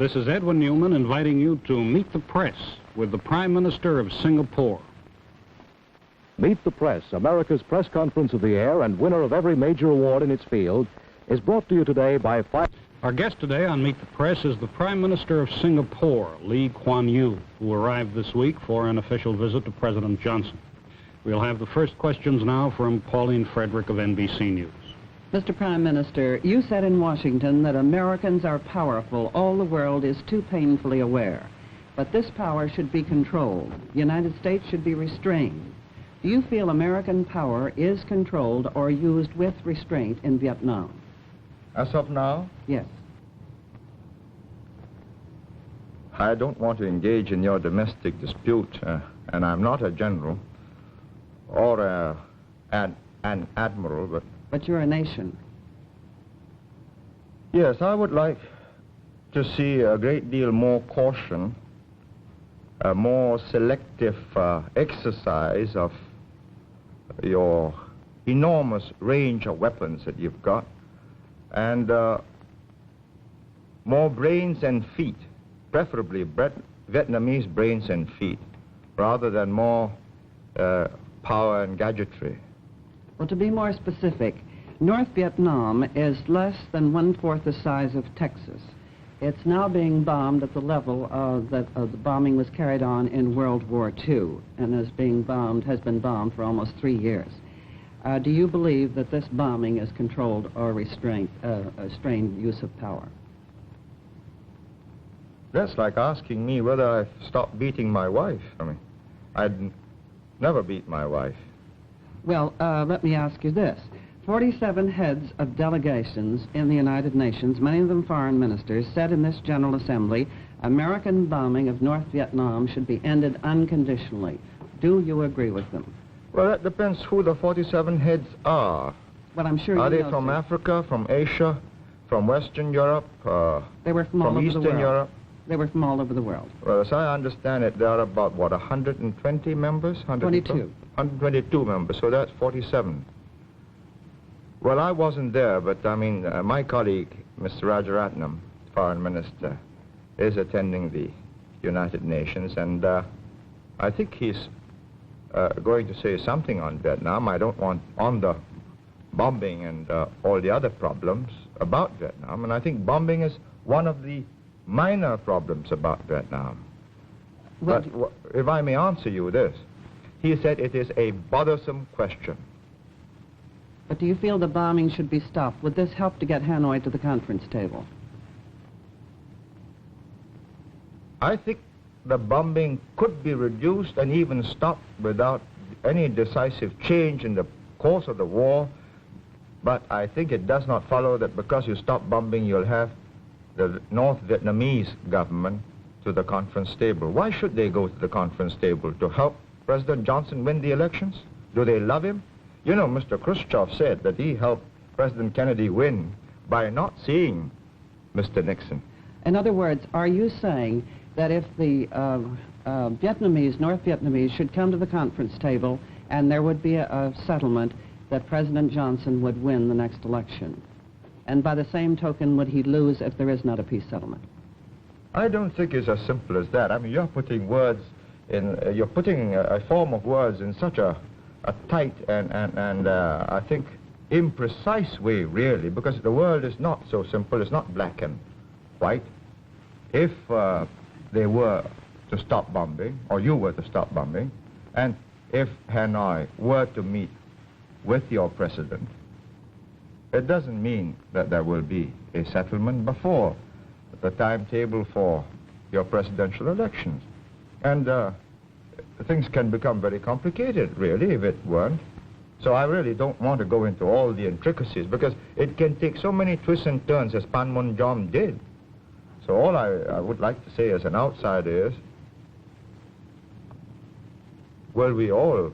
This is Edwin Newman inviting you to meet the press with the Prime Minister of Singapore. Meet the Press, America's press conference of the year and winner of every major award in its field, is brought to you today by Our guest today on Meet the Press is the Prime Minister of Singapore, KUAN, who arrived this week for an official visit to President Johnson. We'll have the first questions now from Pauline Frederick of NBC News. Mr. Prime Minister, you said in Washington that Americans are powerful. All the world is too painfully aware. But this power should be controlled. The United States should be restrained. Do you feel American power is controlled or used with restraint in Vietnam? As of now? Yes. I don't want to engage in your domestic dispute, and I'm not a general or an admiral, but... But you're a nation. Yes, I would like to see a great deal more caution, a more selective exercise of your enormous range of weapons that you've got, and more brains and feet, preferably Vietnamese brains and feet, rather than more power and gadgetry. Well, to be more specific, North Vietnam is less than 1/4 the size of Texas. It's now being bombed at the level that the bombing was carried on in World War II, and has been bombed for almost 3 years. Do you believe that this bombing is controlled or restrained use of power? That's like asking me whether I've stopped beating my wife. I mean, I'd never beat my wife. Well, let me ask you this. 47 heads of delegations in the United Nations, many of them foreign ministers, said in this General Assembly, American bombing of North Vietnam should be ended unconditionally. Do you agree with them? Well, that depends who the 47 heads are. Well, I'm sure you know. Are they from Africa, from Asia, from Western Europe, they were from all over Eastern the world. Europe? They were from all over the world. Well, as I understand it, there are about, what, 120 members? 22. 122 members, so that's 47. Well, I wasn't there, but I mean, my colleague, Mr. Rajaratnam, Foreign Minister, is attending the United Nations, and I think he's going to say something on Vietnam. I don't want on the bombing and all the other problems about Vietnam, and I think bombing is one of the minor problems about Vietnam. Well, but if I may answer you this, he said it is a bothersome question. But do you feel the bombing should be stopped? Would this help to get Hanoi to the conference table? I think the bombing could be reduced and even stopped without any decisive change in the course of the war, but I think it does not follow that because you stop bombing, you'll have the North Vietnamese government to the conference table. Why should they go to the conference table? To help President Johnson win the elections? Do they love him? You know, Mr. Khrushchev said that he helped President Kennedy win by not seeing Mr. Nixon. In other words, are you saying that if the North Vietnamese should come to the conference table and there would be a settlement that President Johnson would win the next election? And by the same token, would he lose if there is not a peace settlement? I don't think it's as simple as that. I mean, you're putting words in, you're putting a form of words in such a tight and I think imprecise way, really, because the world is not so simple. It's not black and white. If they were to stop bombing, or you were to stop bombing, and if Hanoi were to meet with your president, it doesn't mean that there will be a settlement before the timetable for your presidential elections. And things can become very complicated, really, if it weren't. So I really don't want to go into all the intricacies, because it can take so many twists and turns, as Panmunjom did. So all I would like to say as an outsider is, will we all,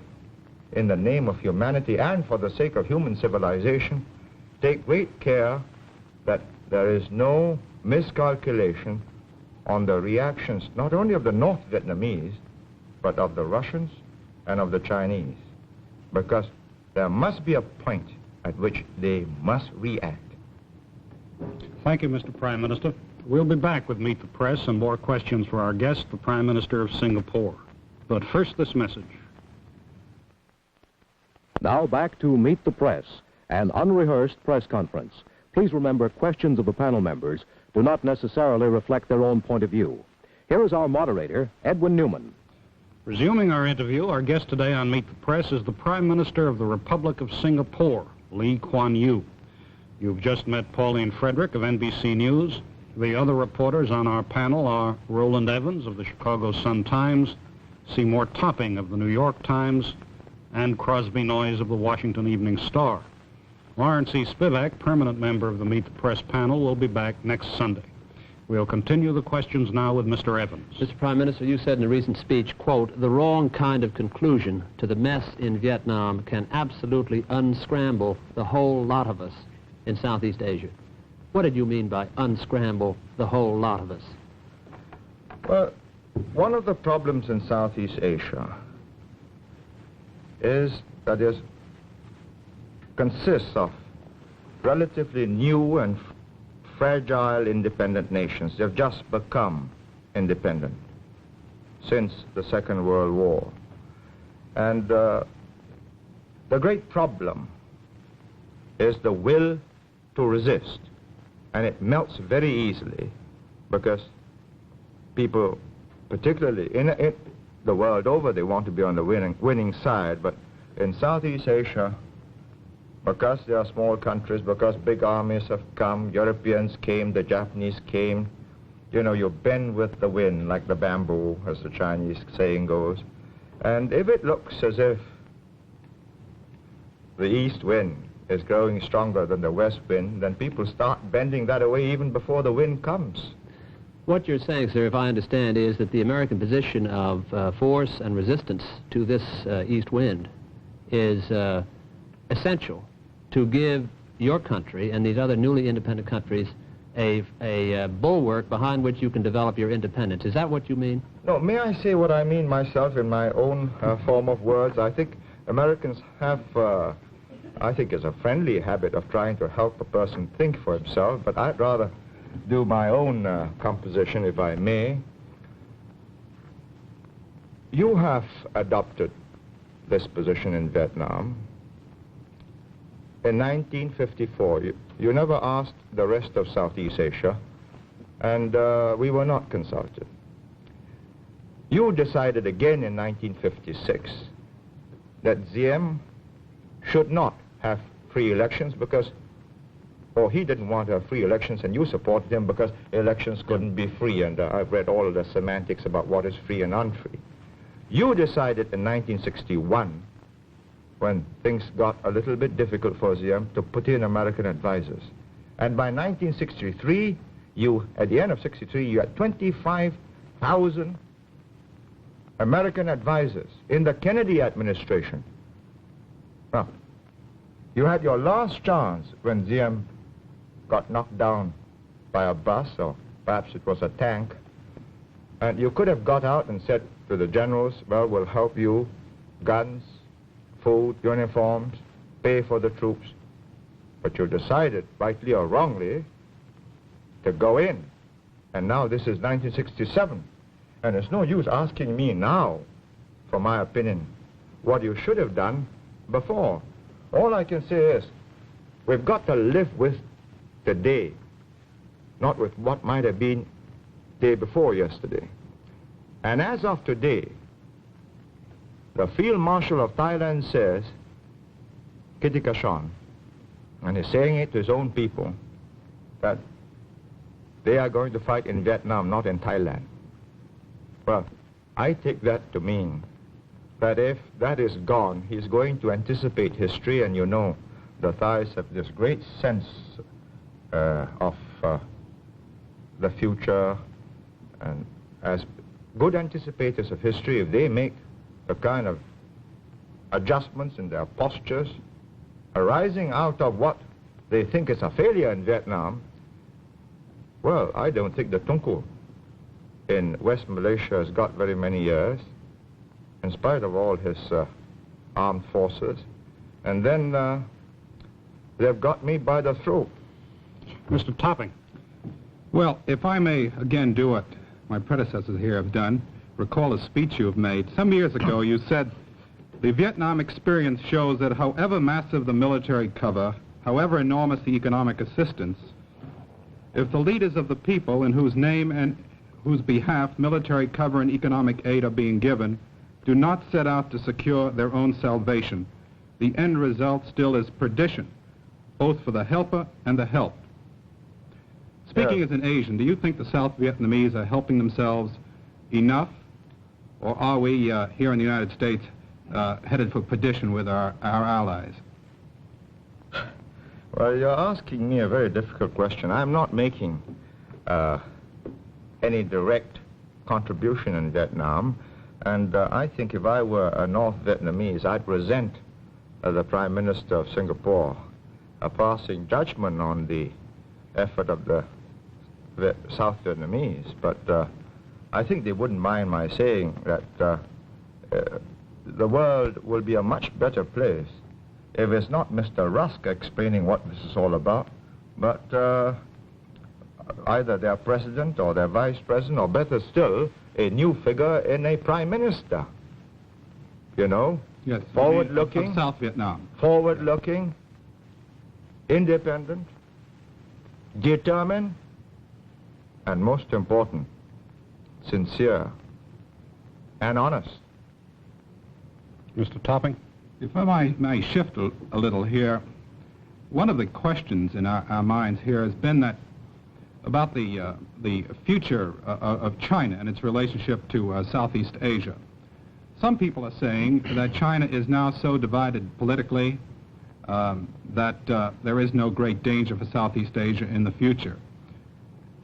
in the name of humanity and for the sake of human civilization, take great care that there is no miscalculation on the reactions, not only of the North Vietnamese, but of the Russians and of the Chinese, because there must be a point at which they must react. Thank you, Mr. Prime Minister. We'll be back with Meet the Press and more questions for our guest, the Prime Minister of Singapore. But first, this message. Now back to Meet the Press, an unrehearsed press conference. Please remember, questions of the panel members do not necessarily reflect their own point of view. Here is our moderator, Edwin Newman. Resuming our interview, our guest today on Meet the Press is the Prime Minister of the Republic of Singapore, Lee Kuan Yew. You've just met Pauline Frederick of NBC News. The other reporters on our panel are Roland Evans of the Chicago Sun-Times, Seymour Topping of the New York Times, and Crosby Noyes of the Washington Evening Star. Lawrence E. Spivak, permanent member of the Meet the Press panel, will be back next Sunday. We'll continue the questions now with Mr. Evans. Mr. Prime Minister, you said in a recent speech, quote, "The wrong kind of conclusion to the mess in Vietnam can absolutely unscramble the whole lot of us in Southeast Asia." What did you mean by unscramble the whole lot of us? Well, one of the problems in Southeast Asia is that it consists of relatively new and fragile independent nations. They've just become independent since the Second World War. And the great problem is the will to resist. And it melts very easily because people, particularly in the world over, they want to be on the winning side. But in Southeast Asia, because they are small countries, because big armies have come, Europeans came, the Japanese came, you know, you bend with the wind like the bamboo, as the Chinese saying goes. And if it looks as if the east wind is growing stronger than the west wind, then people start bending that away even before the wind comes. What you're saying, sir, if I understand, is that the American position of force and resistance to this east wind is essential to give your country and these other newly independent countries a bulwark behind which you can develop your independence. Is that what you mean? No, may I say what I mean myself in my own form of words? I think Americans have, I think it's a friendly habit of trying to help a person think for himself, but I'd rather do my own composition, if I may. You have adopted this position in Vietnam. In 1954, you never asked the rest of Southeast Asia, and we were not consulted. You decided again in 1956 that Diem should not have free elections because, or he didn't want to have free elections, and you supported him because elections couldn't be free, and I've read all of the semantics about what is free and unfree. You decided in 1961, when things got a little bit difficult for Diem, to put in American advisors. And by 1963, at the end of 63, you had 25,000 American advisors in the Kennedy administration. Now, you had your last chance when Diem got knocked down by a bus, or perhaps it was a tank, and you could have got out and said to the generals, well, we'll help you, guns, food, uniforms, pay for the troops. But you decided, rightly or wrongly, to go in. And now this is 1967. And it's no use asking me now, for my opinion, what you should have done before. All I can say is, we've got to live with today, not with what might have been day before yesterday. And as of today, the Field Marshal of Thailand says, Kitikashon, and he's saying it to his own people, that they are going to fight in Vietnam, not in Thailand. Well, I take that to mean that if that is gone, he's going to anticipate history, and you know, the Thais have this great sense of the future, and as good anticipators of history, if they make the kind of adjustments in their postures arising out of what they think is a failure in Vietnam, well, I don't think the Tunku in West Malaysia has got very many years, in spite of all his armed forces. And then they've got me by the throat. Mr. Topping, Well, if I may again do what my predecessors here have done, recall a speech you have made. Some years ago you said, the Vietnam experience shows that however massive the military cover, however enormous the economic assistance, if the leaders of the people in whose name and whose behalf military cover and economic aid are being given do not set out to secure their own salvation, the end result still is perdition, both for the helper and the helped. Speaking as an Asian, do you think the South Vietnamese are helping themselves enough, or are we here in the United States headed for perdition with our allies? Well, you're asking me a very difficult question. I'm not making any direct contribution in Vietnam, and I think if I were a North Vietnamese, I'd resent the Prime Minister of Singapore passing judgment on the effort of the South Vietnamese, but I think they wouldn't mind my saying that the world will be a much better place if it's not Mr. Rusk explaining what this is all about, but either their president or their vice president, or better still, a new figure in a prime minister. You know? Yes. Forward-looking. Of South Vietnam. Forward-looking, independent, determined, and most important, sincere and honest. Mr. Topping? If I may shift a little here, one of the questions in our minds here has been that about the future of China and its relationship to Southeast Asia. Some people are saying that China is now so divided politically that there is no great danger for Southeast Asia in the future.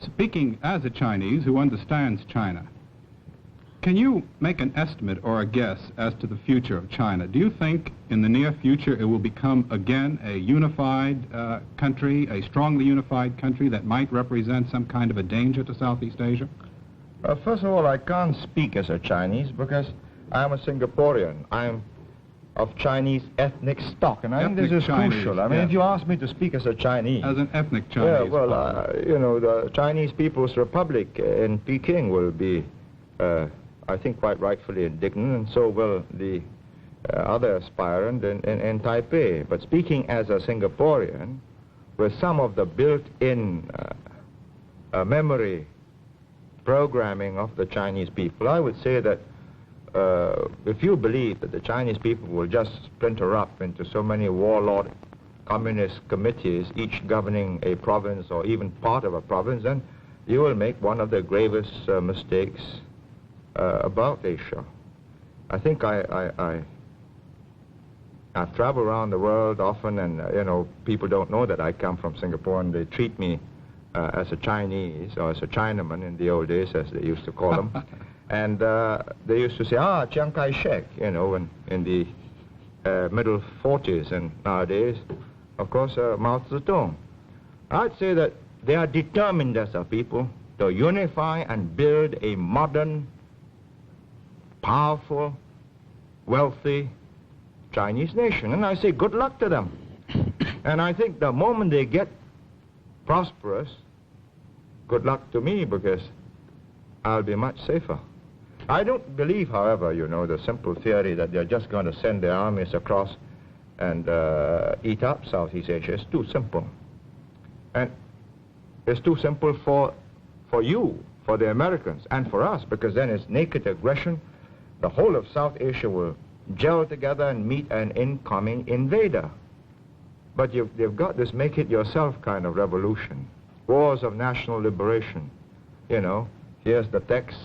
Speaking as a Chinese who understands China, can you make an estimate or a guess as to the future of China? Do you think in the near future it will become again a unified country, a strongly unified country that might represent some kind of a danger to Southeast Asia? First of all, I can't speak as a Chinese because I'm a Singaporean. I'm of Chinese ethnic stock, and I think this is crucial. I mean, if you ask me to speak as a Chinese... As an ethnic Chinese. Yeah, well, you know, the Chinese People's Republic in Peking will be... I think quite rightfully indignant, and so will the other aspirant in Taipei. But speaking as a Singaporean, with some of the built-in memory programming of the Chinese people, I would say that if you believe that the Chinese people will just splinter up into so many warlord communist committees, each governing a province or even part of a province, then you will make one of the gravest mistakes about Asia. I think I've traveled around the world often, and you know, people don't know that I come from Singapore, and they treat me as a Chinese or as a Chinaman in the old days, as they used to call them. And they used to say, Chiang Kai-shek, you know, in the middle 40s, and nowadays, of course, Mao Zedong. I'd say that they are determined as a people to unify and build a modern, powerful, wealthy Chinese nation. And I say good luck to them. And I think the moment they get prosperous, good luck to me, because I'll be much safer. I don't believe, however, you know, the simple theory that they're just going to send their armies across and eat up Southeast Asia. It's too simple. And it's too simple for you, for the Americans, and for us, because then it's naked aggression. The whole of South Asia will gel together and meet an incoming invader. But they've got this make-it-yourself kind of revolution. Wars of national liberation. You know, here's the text.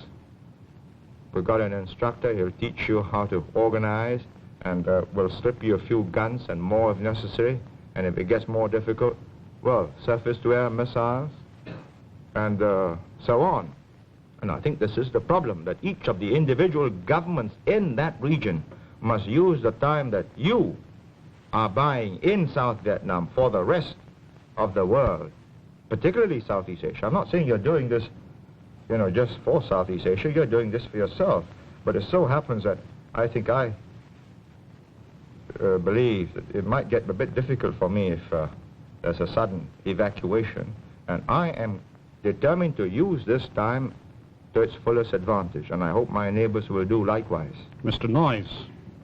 We've got an instructor. He'll teach you how to organize, and we'll slip you a few guns and more if necessary. And if it gets more difficult, well, surface-to-air missiles, and so on. And I think this is the problem, that each of the individual governments in that region must use the time that you are buying in South Vietnam for the rest of the world, particularly Southeast Asia. I'm not saying you're doing this, you know, just for Southeast Asia. You're doing this for yourself. But it so happens that I think I believe that it might get a bit difficult for me if there's a sudden evacuation. And I am determined to use this time to its fullest advantage, and I hope my neighbors will do likewise. Mr. Noyes.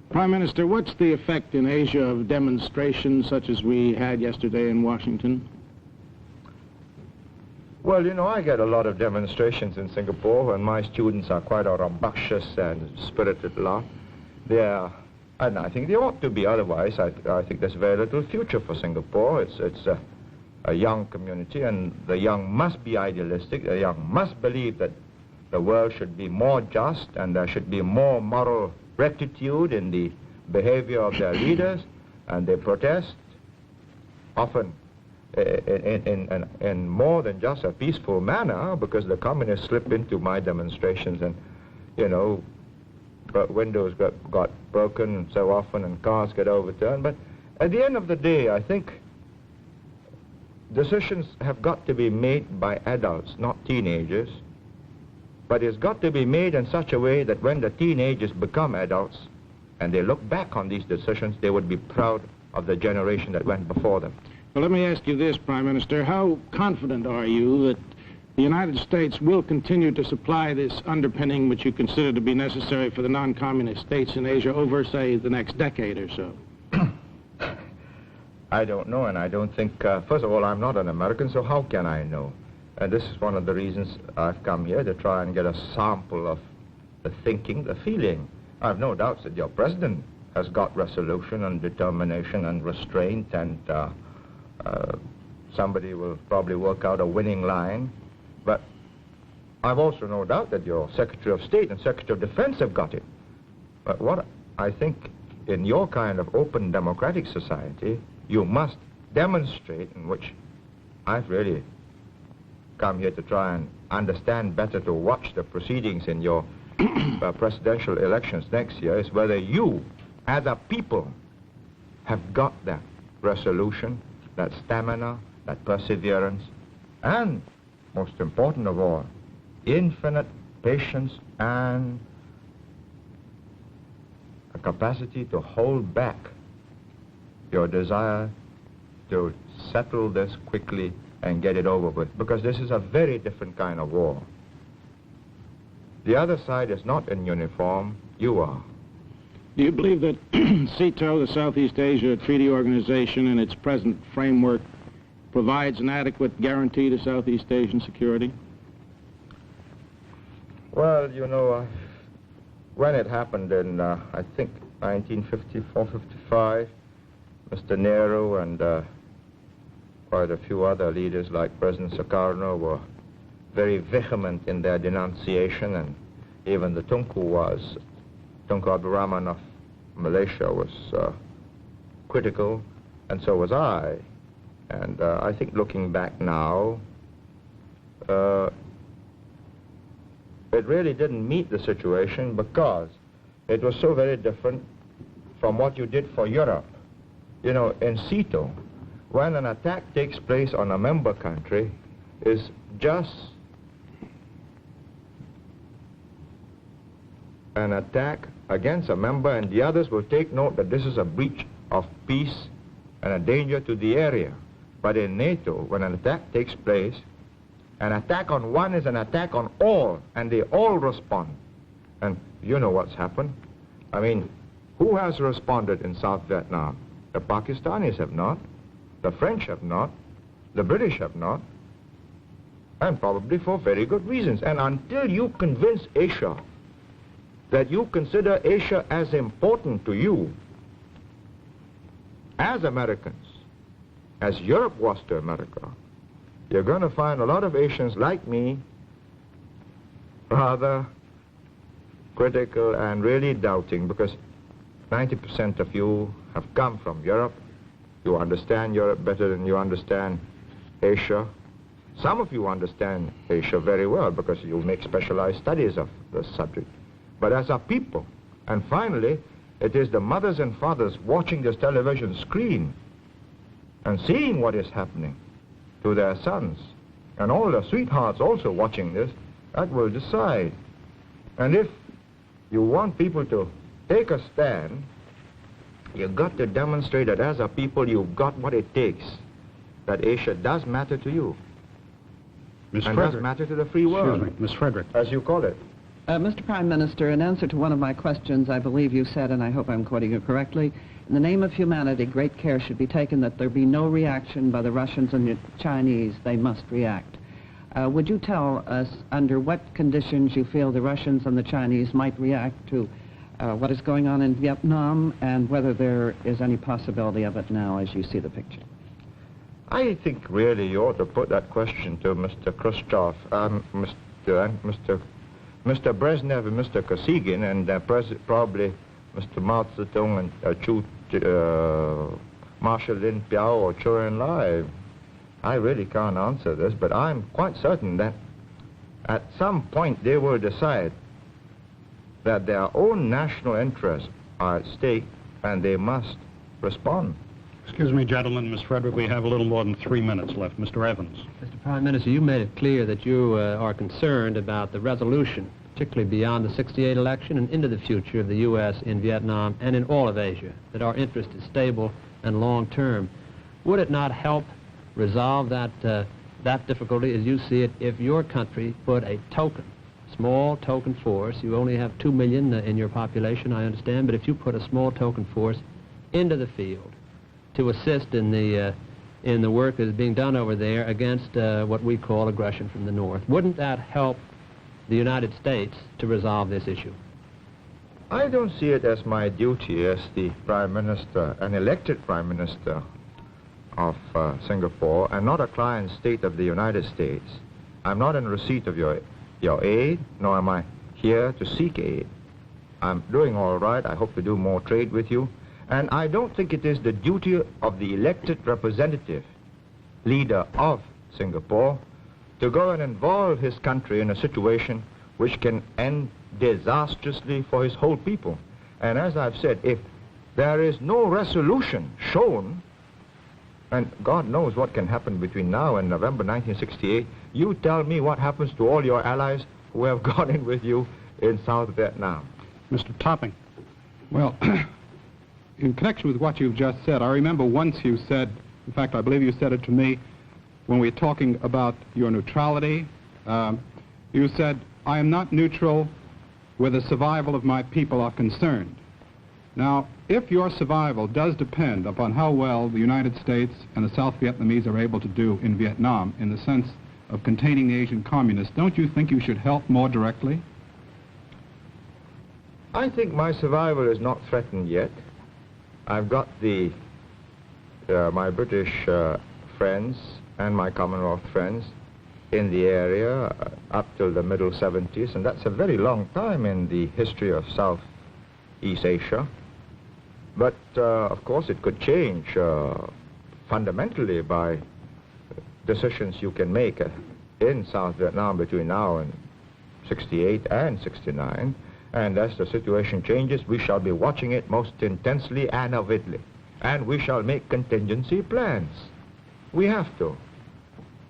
Prime Minister, what's the effect in Asia of demonstrations such as we had yesterday in Washington? Well, you know, I get a lot of demonstrations in Singapore, and my students are quite a rambunctious and spirited lot. And I think they ought to be. Otherwise, I think there's very little future for Singapore. It's a young community, and the young must be idealistic. The young must believe that the world should be more just, and there should be more moral rectitude in the behavior of their leaders, and they protest often in more than just a peaceful manner, because the communists slip into my demonstrations and, you know, windows got broken so often and cars get overturned. But at the end of the day, I think decisions have got to be made by adults, not teenagers. But it's got to be made in such a way that when the teenagers become adults and they look back on these decisions, they would be proud of the generation that went before them. Well, let me ask you this, Prime Minister. How confident are you that the United States will continue to supply this underpinning which you consider to be necessary for the non-communist states in Asia over, say, the next decade or so? I don't know, and I don't think, first of all, I'm not an American, so how can I know? And this is one of the reasons I've come here, to try and get a sample of the thinking, the feeling. I have no doubts that your president has got resolution and determination and restraint, and somebody will probably work out a winning line. But I've also no doubt that your Secretary of State and Secretary of Defense have got it. But what I think in your kind of open democratic society, you must demonstrate, in which I've really come here to try and understand better, to watch the proceedings in your presidential elections next year, is whether you, as a people, have got that resolution, that stamina, that perseverance, and, most important of all, infinite patience and a capacity to hold back your desire to settle this quickly and get it over with, because this is a very different kind of war. The other side is not in uniform, you are. Do you believe that CETO, the Southeast Asia Treaty Organization, in its present framework, provides an adequate guarantee to Southeast Asian security? Well, you know, when it happened in, I think, 1954-55, Mr. Nehru and quite a few other leaders like President Sukarno were very vehement in their denunciation, and even the Tunku Abdul Rahman of Malaysia was critical, and so was I. And I think looking back now, it really didn't meet the situation, because it was so very different from what you did for Europe. You know, in CETO, when an attack takes place on a member country, is just an attack against a member, and the others will take note that this is a breach of peace and a danger to the area. But in NATO, when an attack takes place, an attack on one is an attack on all, and they all respond. And you know what's happened. I mean, who has responded in South Vietnam? The Pakistanis have not, the French have not, the British have not, and probably for very good reasons. And until you convince Asia that you consider Asia as important to you, as Americans, as Europe was to America, you're going to find a lot of Asians like me rather critical and really doubting, because 90% of you have come from Europe. You understand Europe better than you understand Asia. Some of you understand Asia very well because you make specialized studies of the subject. But as a people, and finally, it is the mothers and fathers watching this television screen and seeing what is happening to their sons, and all the sweethearts also watching this, that will decide. And if you want people to take a stand, you've got to demonstrate that as a people you've got what it takes, that Asia does matter to you. Ms. And Frederick. that's matter to the free world. Excuse me, Ms. Frederick. As you call it. Mr. Prime Minister, in answer to one of my questions, I believe you said, and I hope I'm quoting you correctly, in the name of humanity, great care should be taken that there be no reaction by the Russians and the Chinese. They must react. Would you tell us under what conditions you feel the Russians and the Chinese might react to what is going on in Vietnam, and whether there is any possibility of it now as you see the picture? I think really you ought to put that question to Mr. Khrushchev, Mr. Brezhnev and Mr. Kosygin, and probably Mr. Mao Zedong and Marshal Lin Piao or Zhou Enlai. I really can't answer this, but I'm quite certain that at some point they will decide that their own national interests are at stake and they must respond. Excuse me, gentlemen, Ms. Frederick, we have a little more than 3 minutes left. Mr. Evans. Mr. Prime Minister, you made it clear that you are concerned about the resolution, particularly beyond the '68 election and into the future of the U.S. in Vietnam and in all of Asia, that our interest is stable and long-term. Would it not help resolve that difficulty, as you see it, if your country put a small token force? You only have 2 million in your population, I understand, but if you put a small token force into the field to assist in the work that is being done over there against what we call aggression from the North, wouldn't that help the United States to resolve this issue? I don't see it as my duty as the Prime Minister, an elected Prime Minister of Singapore, and not a client state of the United States. I'm not in receipt of your aid, nor am I here to seek aid. I'm doing all right. I hope to do more trade with you. And I don't think it is the duty of the elected representative, leader of Singapore, to go and involve his country in a situation which can end disastrously for his whole people. And as I've said, if there is no resolution shown, and God knows what can happen between now and November 1968, you tell me what happens to all your allies who have gone in with you in South Vietnam. Mr. Topping. Well, in connection with what you've just said, I remember once you said, in fact, I believe you said it to me, when we were talking about your neutrality, you said, I am not neutral where the survival of my people are concerned. Now, if your survival does depend upon how well the United States and the South Vietnamese are able to do in Vietnam in the sense of containing the Asian communists, don't you think you should help more directly? I think my survival is not threatened yet. I've got my British friends and my Commonwealth friends in the area up till the middle 70s, and that's a very long time in the history of Southeast Asia. But, of course, it could change fundamentally by decisions you can make in South Vietnam between now and 68 and 69. And as the situation changes, we shall be watching it most intensely and avidly. And we shall make contingency plans. We have to.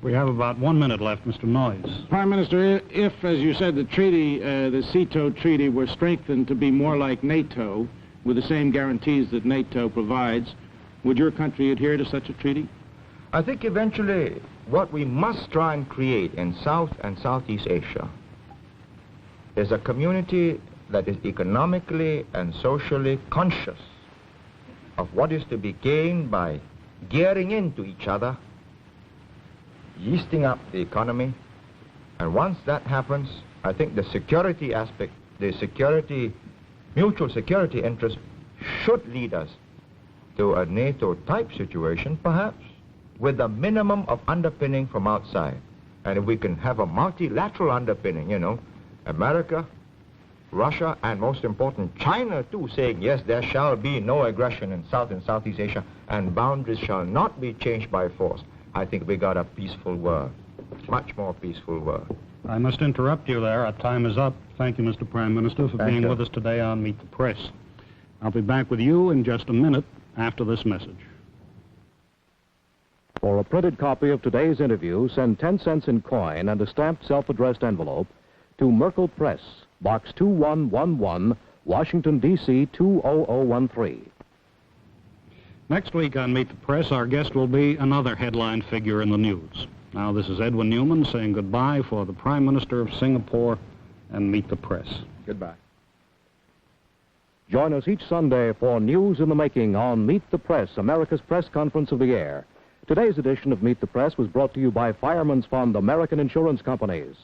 We have about 1 minute left, Mr. Noyes. Prime Minister, if, as you said, the treaty, the CETO treaty, were strengthened to be more like NATO, with the same guarantees that NATO provides, would your country adhere to such a treaty? I think eventually what we must try and create in South and Southeast Asia is a community that is economically and socially conscious of what is to be gained by gearing into each other, yeasting up the economy, and once that happens, I think the security aspect, mutual security interest should lead us to a NATO-type situation, perhaps, with a minimum of underpinning from outside. And if we can have a multilateral underpinning, you know, America, Russia, and most important, China too, saying, yes, there shall be no aggression in South and Southeast Asia, and boundaries shall not be changed by force, I think we got a peaceful world, much more peaceful world. I must interrupt you there. Our time is up. Thank you, Mr. Prime Minister, for being with us today on Meet the Press. I'll be back with you in just a minute after this message. For a printed copy of today's interview, send 10 cents in coin and a stamped self-addressed envelope to Merkel Press, Box 2111, Washington, D.C. 20013. Next week on Meet the Press, our guest will be another headline figure in the news. Now, this is Edwin Newman saying goodbye for the Prime Minister of Singapore and Meet the Press. Goodbye. Join us each Sunday for News in the Making on Meet the Press, America's press conference of the air. Today's edition of Meet the Press was brought to you by Fireman's Fund American Insurance Companies.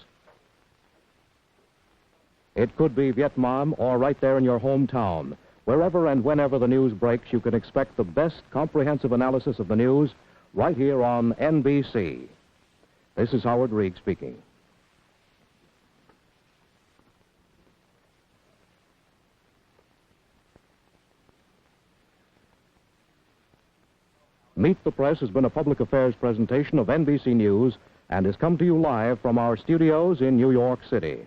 It could be Vietnam or right there in your hometown. Wherever and whenever the news breaks, you can expect the best comprehensive analysis of the news right here on NBC. This is Howard Reed speaking. Meet the Press has been a public affairs presentation of NBC News and has come to you live from our studios in New York City.